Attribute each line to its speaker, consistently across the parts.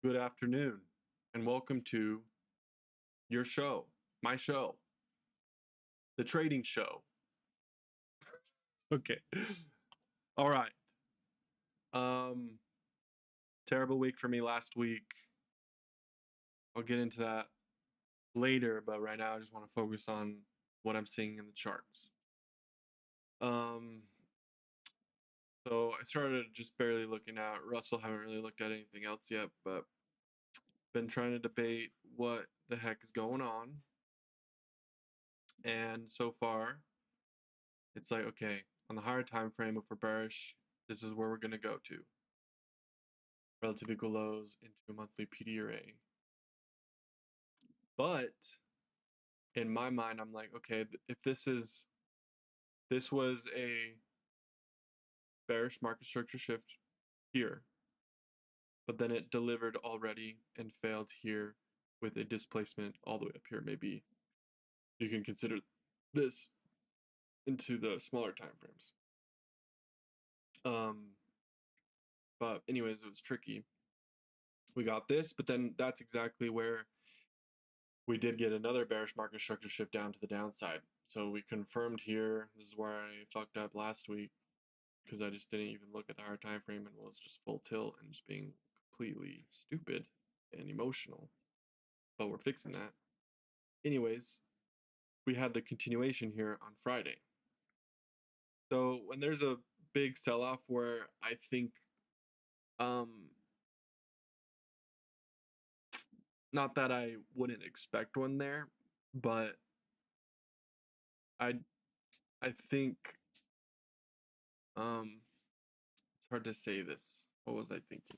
Speaker 1: Good afternoon, and welcome to your show, my show, the trading show. Okay. All right. Um, Terrible week for me last week. I'll get into that later, but right now I just want to focus on what I'm seeing in the charts. Um, so I started just barely looking at Russell, haven't really looked at anything else yet, but been trying to debate what the heck is going on. And so far, it's like, okay, on the higher time frame, if we're bearish, this is where we're going to go to. Relative equal lows into a monthly PD array. But in my mind, I'm like, okay, if this was a bearish market structure shift here, but then it delivered already and failed here with a displacement all the way up here, maybe you can consider this into the smaller time frames. But anyways, it was tricky. We got this, but then that's exactly where we did get another bearish market structure shift down to the downside. So we confirmed here. This is where I fucked up last week because I just didn't even look at the higher time frame and was just full tilt and just being completely stupid and emotional. But we're fixing that. Anyways, we had the continuation here on Friday. So when there's a big sell-off where I think um not that I wouldn't expect one there, but I I think it's hard to say this. What was I thinking?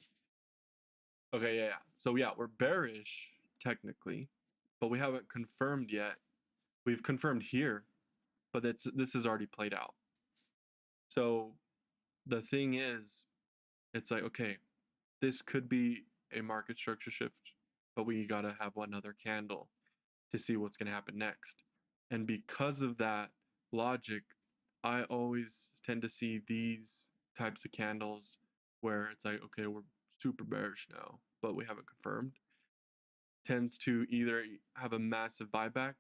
Speaker 1: Okay, yeah, yeah. So yeah, we're bearish technically, but we haven't confirmed yet. We've confirmed here, but this is already played out. So the thing is, it's like, okay, this could be a market structure shift, but we gotta have one other candle to see what's gonna happen next. And because of that logic, I always tend to see these types of candles where it's like, okay, we're super bearish now, but we haven't confirmed, tends to either have a massive buyback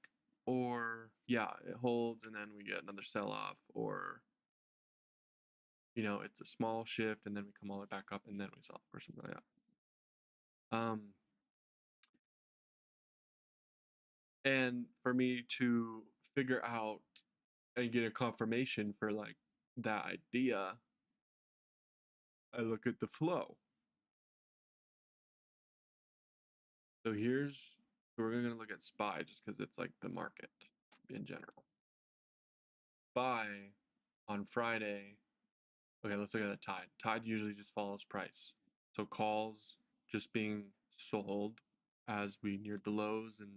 Speaker 1: or yeah, it holds and then we get another sell off, or it's a small shift and then we come all the way back up and then we sell or something like that. And for me to figure out and get a confirmation for like that idea, I look at the flow. So we're gonna look at SPY just because it's like the market in general. SPY on Friday. Okay, let's look at the tide. Tide usually just follows price. So calls just being sold as we neared the lows and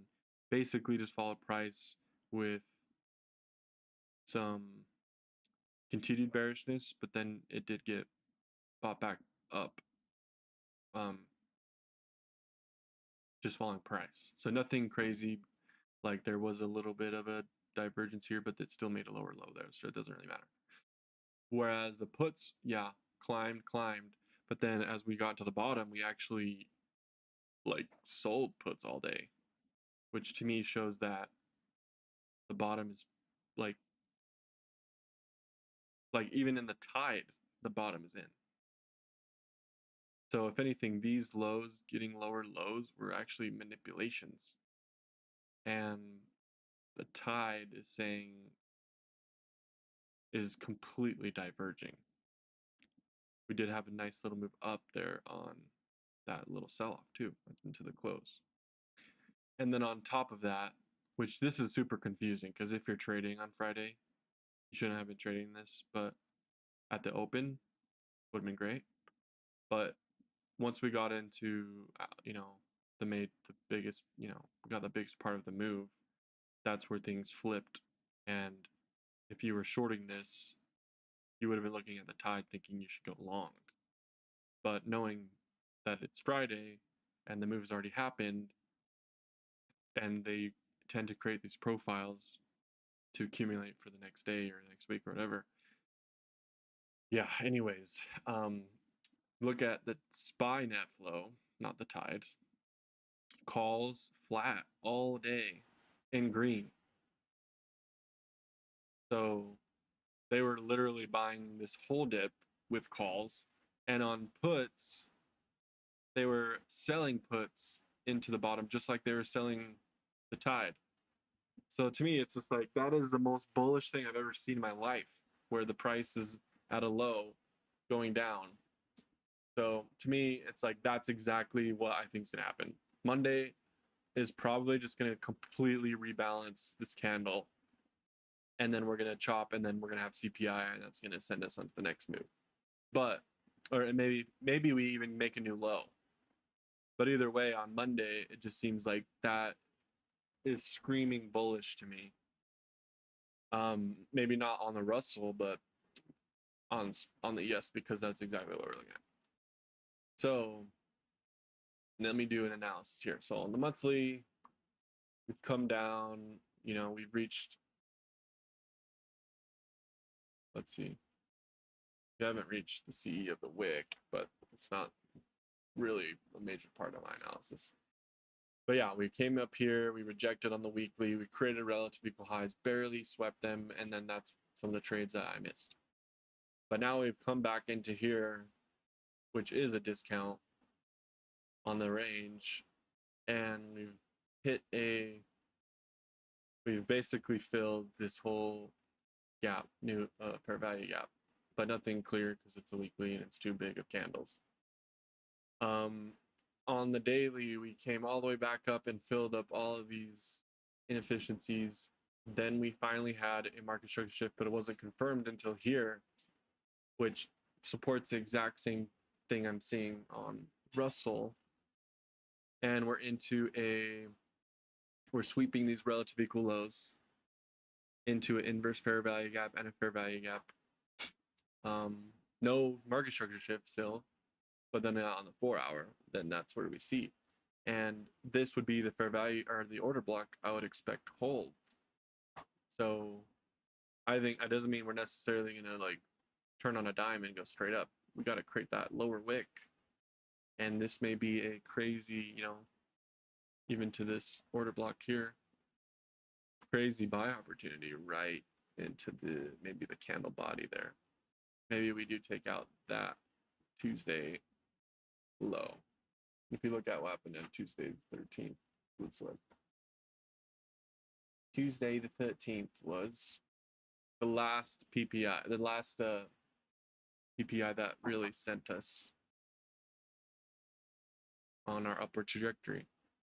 Speaker 1: basically just followed price with some continued bearishness, but then it did get bought back up, um, just following price. So nothing crazy. Like there was a little bit of a divergence here, but it still made a lower low there, so it doesn't really matter. Whereas the puts, yeah, climbed, but then as we got to the bottom, we actually like sold puts all day, which to me shows that the bottom is like even in the tide, the bottom is in. So if anything, these lows getting lower lows were actually manipulations. And the tide is completely diverging. We did have a nice little move up there on that little sell-off too into the close. And then on top of that, which this is super confusing because if you're trading on Friday, you shouldn't have been trading this, but at the open would have been great. But once we got into the biggest, got the biggest part of the move, that's where things flipped. And if you were shorting this, you would have been looking at the tide thinking you should go long. But knowing that it's Friday and the move's already happened, and they tend to create these profiles to accumulate for the next day or next week or whatever. Yeah, anyways, look at the SPY net flow. not the tide. Calls flat all day in green. So they were literally buying this whole dip with calls, and on puts, they were selling puts into the bottom just like they were selling the tide. So to me, it's just like that is the most bullish thing I've ever seen in my life, where the price is at a low going down. So to me, it's like that's exactly what I think is gonna happen. Monday is probably just gonna completely rebalance this candle, and then we're gonna chop, and then we're gonna have CPI, and that's gonna send us on to the next move. But or maybe we even make a new low. But either way, on Monday, it just seems like that is screaming bullish to me. Maybe not on the Russell, but on the ES, because that's exactly what we're looking at. So let me do an analysis here. So on the monthly, we've come down, we've reached, let's see, we haven't reached the CE of the wick, but it's not really a major part of my analysis. But yeah, we came up here, we rejected on the weekly, we created relative equal highs, barely swept them, and then that's some of the trades that I missed. But now we've come back into here, which is a discount on the range, and we've basically filled this whole gap, new fair value gap, but nothing clear because it's a weekly and it's too big of candles. On the daily, we came all the way back up and filled up all of these inefficiencies. Then we finally had a market structure shift, but it wasn't confirmed until here, which supports the exact same thing I'm seeing on Russell. And we're sweeping these relative equal lows into an inverse fair value gap and a fair value gap. No market structure shift still, but then on the 4-hour, then that's where we see. And this would be the fair value or the order block I would expect to hold. So I think that doesn't mean we're necessarily gonna like turn on a dime and go straight up. We got to create that lower wick, and this may be a crazy, even to this order block here, crazy buy opportunity right into maybe the candle body there. Maybe we do take out that Tuesday low. If you look at what happened on Tuesday the 13th, looks like Tuesday the 13th was the last PPI, PPI that really sent us on our upward trajectory.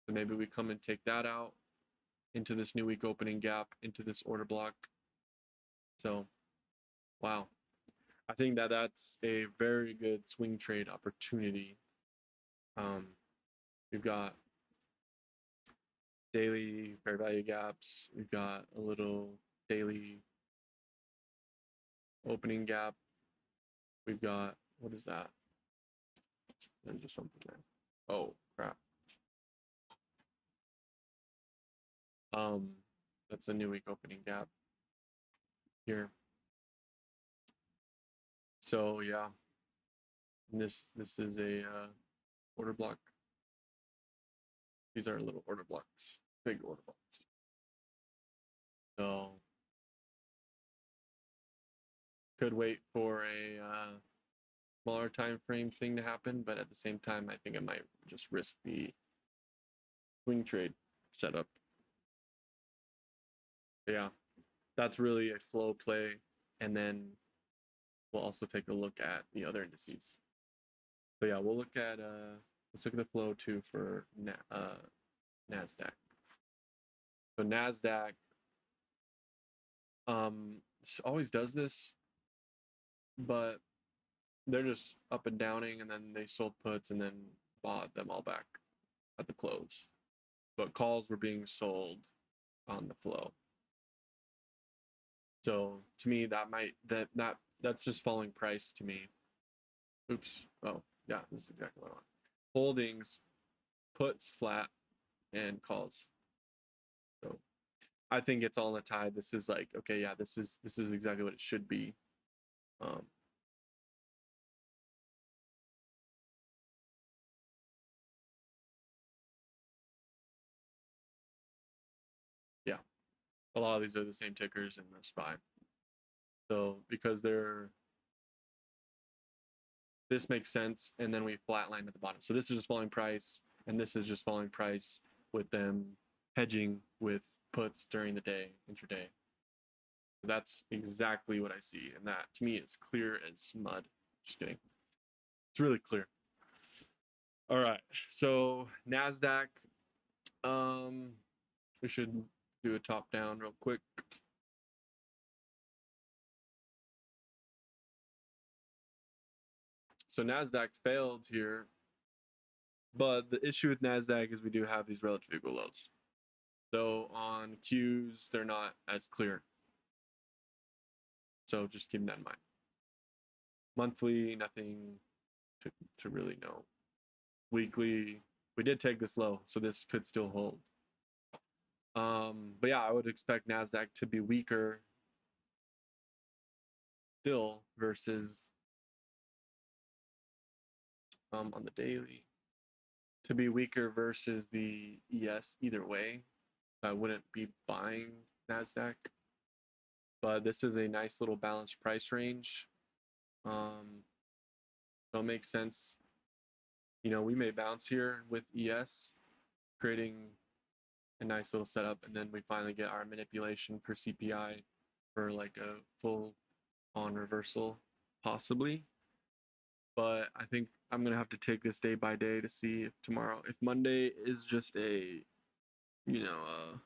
Speaker 1: So maybe we come and take that out into this new week opening gap, into this order block. So, wow. I think that's a very good swing trade opportunity. We've got daily fair value gaps. We've got a little daily opening gap. We've got, what is that? There's just something there. Oh, crap. That's a new week opening gap here. So yeah, this is a order block. These are little order blocks, big order blocks. So could wait for a smaller time frame thing to happen, but at the same time, I think I might just risk the swing trade setup. But yeah, that's really a flow play, and then we'll also take a look at the other indices. So yeah, we'll look at let's look at the flow too for Nasdaq. So Nasdaq always does this, but they're just up and downing, and then they sold puts and then bought them all back at the close. But calls were being sold on the flow. So to me, that's just falling price to me. Oops. Oh, yeah, this is exactly what I want. Holdings, puts flat, and calls. So I think it's all in the tide. This is like, okay, yeah, this is exactly what it should be. a lot of these are the same tickers in the SPY. So because this makes sense, and then we flatline at the bottom. So this is just falling price, and this is just falling price with them hedging with puts during the day, intraday. That's exactly what I see, and that to me is clear as mud. Just kidding. It's really clear. All right, so Nasdaq. We should do a top down real quick. So Nasdaq failed here, but the issue with Nasdaq is we do have these relative equal lows. So on Qs, they're not as clear. So just keep that in mind. Monthly, nothing to really know. Weekly, we did take this low, so this could still hold. But yeah, I would expect Nasdaq to be weaker still versus on the daily, to be weaker versus the ES either way. I wouldn't be buying Nasdaq, but this is a nice little balanced price range. So it makes sense. You know, we may bounce here with ES, creating a nice little setup, and then we finally get our manipulation for CPI for like a full on reversal, possibly. But I think I'm gonna have to take this day by day to see if tomorrow, if Monday is just a, you know,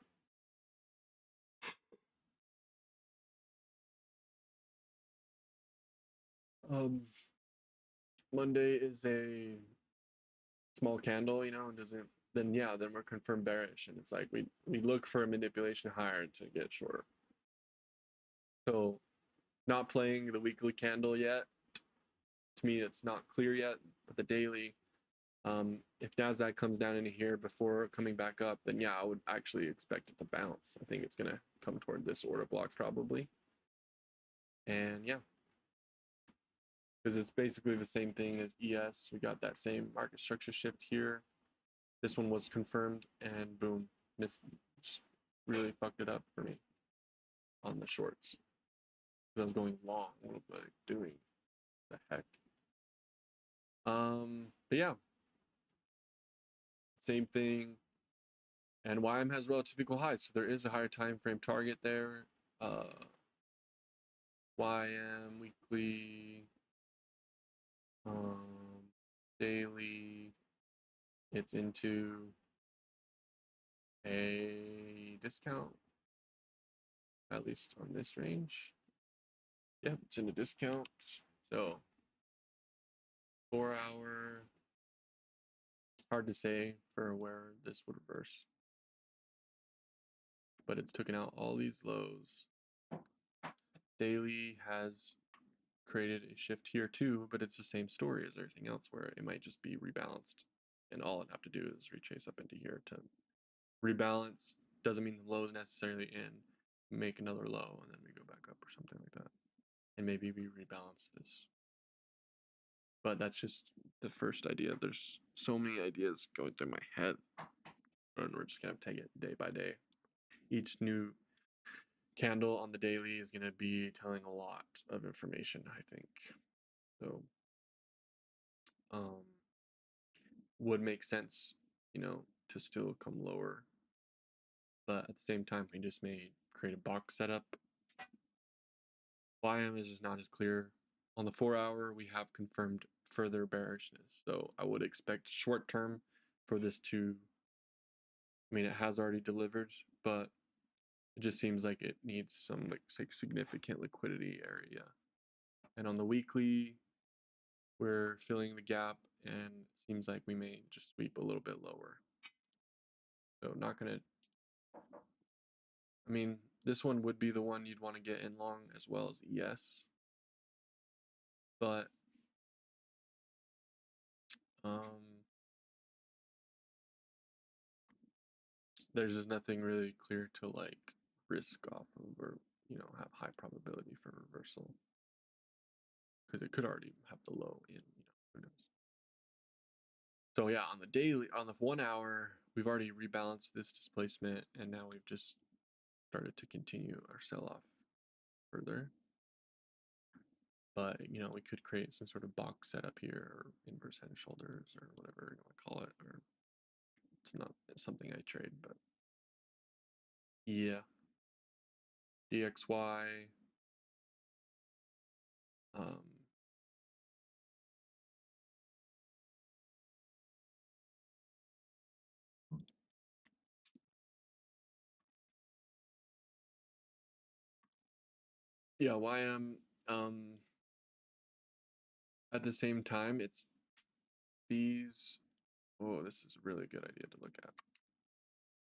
Speaker 1: Monday is a small candle, you know, and doesn't, then yeah, then we're confirmed bearish, and it's like we look for a manipulation higher to get short. So not playing the weekly candle yet. To me, it's not clear yet, but the daily, if Nasdaq comes down into here before coming back up, then yeah, I would actually expect it to bounce. I think it's gonna come toward this order block probably, and yeah, because it's basically the same thing as ES. We got that same market structure shift here. This one was confirmed, and boom, missed. Just really fucked it up for me on the shorts. I was going long, like doing the heck. But yeah, same thing. And YM has relative equal highs, so there is a higher time frame target there. YM weekly, daily, it's into a discount, at least on this range. Yeah, it's in a discount. So 4-hour, hard to say for where this would reverse, but it's taken out all these lows. Daily has created a shift here too, but it's the same story as everything else where it might just be rebalanced, and all I'd have to do is retrace up into here to rebalance. Doesn't mean the low is necessarily in, make another low, and then we go back up or something like that, and maybe we rebalance this. But that's just the first idea. There's so many ideas going through my head, and we're just gonna take it day by day. Each new candle on the daily is gonna be telling a lot of information, I think. So would make sense, you know, to still come lower. But at the same time, we just may create a box setup. YM is just not as clear. On the 4-hour, we have confirmed further bearishness. So I would expect short term for this to, I mean, it has already delivered, but it just seems like it needs some like significant liquidity area. And on the weekly, we're filling the gap, and it seems like we may just sweep a little bit lower. So not gonna, I mean, this one would be the one you'd want to get in long as well as ES, but there's just nothing really clear to like risk off of, or you know, have high probability for reversal, because it could already have the low in, you know, who knows. So yeah, on the daily, on the 1-hour, we've already rebalanced this displacement, and now we've just started to continue our sell-off further. But we could create some sort of box setup here, or inverse head and shoulders, or whatever you want to call it. Or it's not something I trade, but yeah, DXY. Yeah, YM. At the same time, it's these. Oh, this is a really good idea to look at.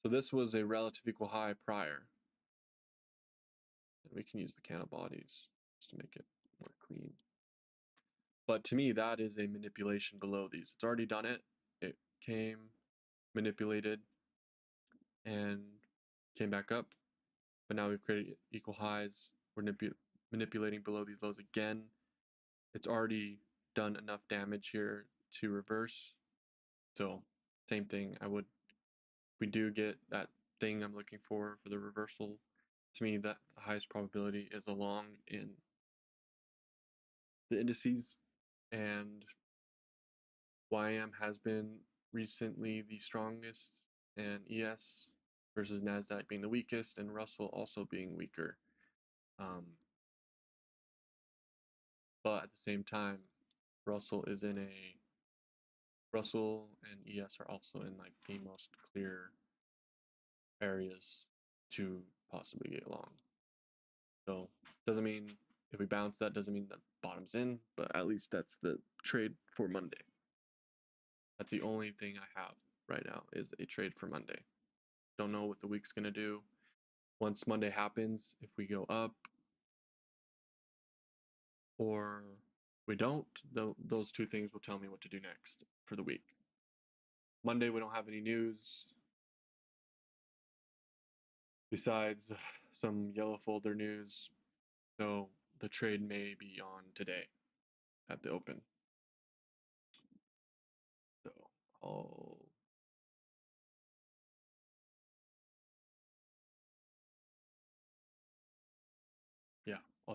Speaker 1: So this was a relative equal high prior. And we can use the candle bodies just to make it more clean. But to me, that is a manipulation below these. It's already done it. It came, manipulated, and came back up. But now we've created equal highs. We're manipulating below these lows again. It's already done enough damage here to reverse. So same thing. We do get that thing I'm looking for the reversal. To me, that the highest probability is along in the indices, and YM has been recently the strongest, and ES versus NASDAQ being the weakest, and Russell also being weaker. But at the same time, Russell and ES are also in like the most clear areas to possibly get long. So doesn't mean if we bounce that doesn't mean that bottom's in, but at least that's the trade for Monday. That's the only thing I have right now is a trade for Monday. Don't know what the week's gonna do. Once Monday happens, if we go up or we don't, those two things will tell me what to do next for the week. Monday, we don't have any news besides some yellow folder news. So the trade may be on today at the open. So I'll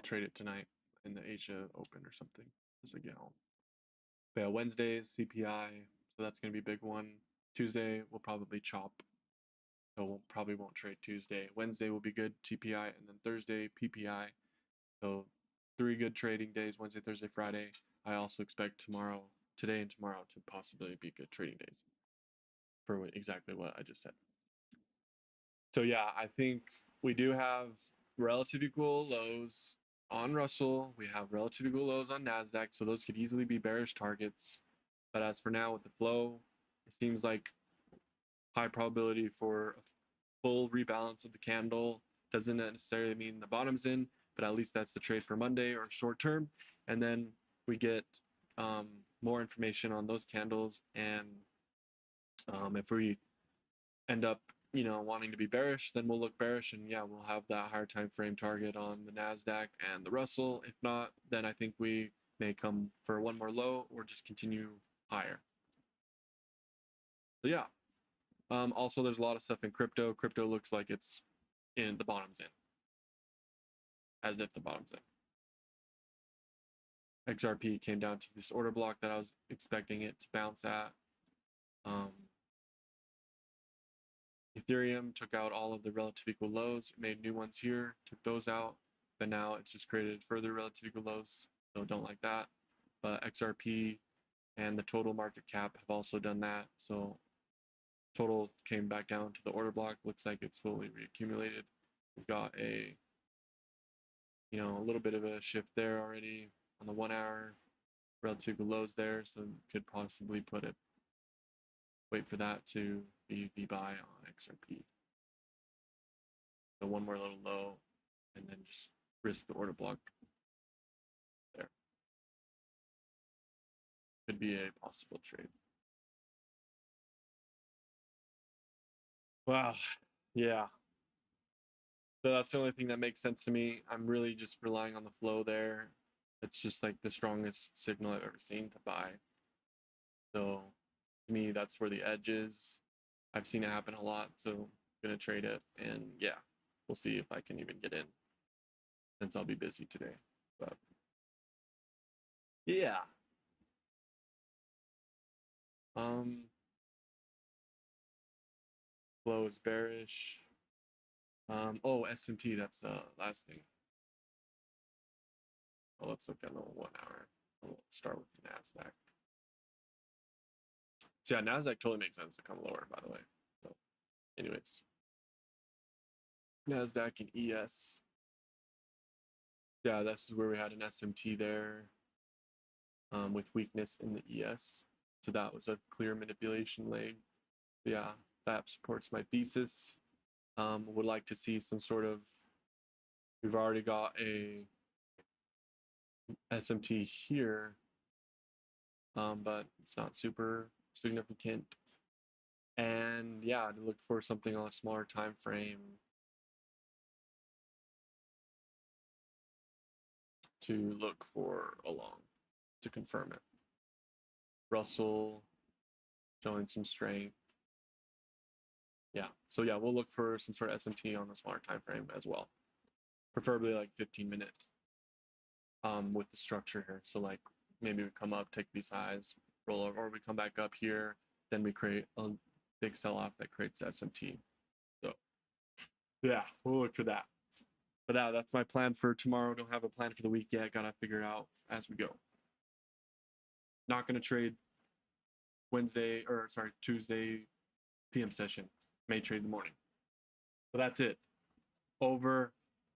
Speaker 1: trade it tonight in the Asia Open or something as a gal. But yeah, Wednesday's CPI, so that's gonna be a big one. Tuesday we'll probably chop, so we'll probably won't trade Tuesday. Wednesday will be good, TPI, and then Thursday PPI. So 3 good trading days: Wednesday, Thursday, Friday. I also expect today and tomorrow to possibly be good trading days for exactly what I just said. So yeah, I think we do have relative equal lows on Russell. We have relative equal lows on NASDAQ, so those could easily be bearish targets. But as for now, with the flow, it seems like high probability for a full rebalance of the candle. Doesn't necessarily mean the bottom's in, but at least that's the trade for Monday or short term. And then we get more information on those candles, and if we end up wanting to be bearish, then we'll look bearish, and yeah, we'll have that higher time frame target on the NASDAQ and the Russell. If not, then I think we may come for one more low or just continue higher. So yeah. Also, there's a lot of stuff in crypto. Crypto looks like it's in the bottom's in, as if the bottom's in. XRP came down to this order block that I was expecting it to bounce at. Ethereum took out all of the relative equal lows, made new ones here, took those out, but now it's just created further relative equal lows, so don't like that. But XRP and the total market cap have also done that, so total came back down to the order block. Looks like it's fully reaccumulated. We've got a little bit of a shift there already on the 1 hour, relative lows there, so could possibly wait for that to be the buy on XRP. So one more little low, and then just risk the order block there. Could be a possible trade. Wow, yeah. So that's the only thing that makes sense to me. I'm really just relying on the flow there. It's just like the strongest signal I've ever seen to buy. So to me, that's where the edge is. I've seen it happen a lot, so I'm gonna trade it. And yeah, we'll see if I can even get in since I'll be busy today. But yeah. Flow is bearish. Oh, SMT, that's the last thing. Well, let's look at the 1 hour. We'll start with the NASDAQ. So yeah, NASDAQ totally makes sense to come lower, by the way. So anyways, NASDAQ and ES. Yeah, this is where we had an SMT there with weakness in the ES. So that was a clear manipulation leg. Yeah, that supports my thesis. Would like to see some sort of, we've already got a SMT here, but it's not super significant. And yeah, to look for something on a smaller time frame to look for along to confirm it. Russell showing some strength. Yeah, so yeah, we'll look for some sort of SMT on a smaller time frame as well, preferably like 15 minutes with the structure here. So like maybe we come up, take these highs, roll over, or we come back up here, then we create a big sell-off that creates SMT. So yeah, we'll look for that. But that's my plan for tomorrow. Don't have a plan for the week yet. Gotta figure it out as we go. Not gonna trade Tuesday PM session. May trade in the morning. So that's it. Over.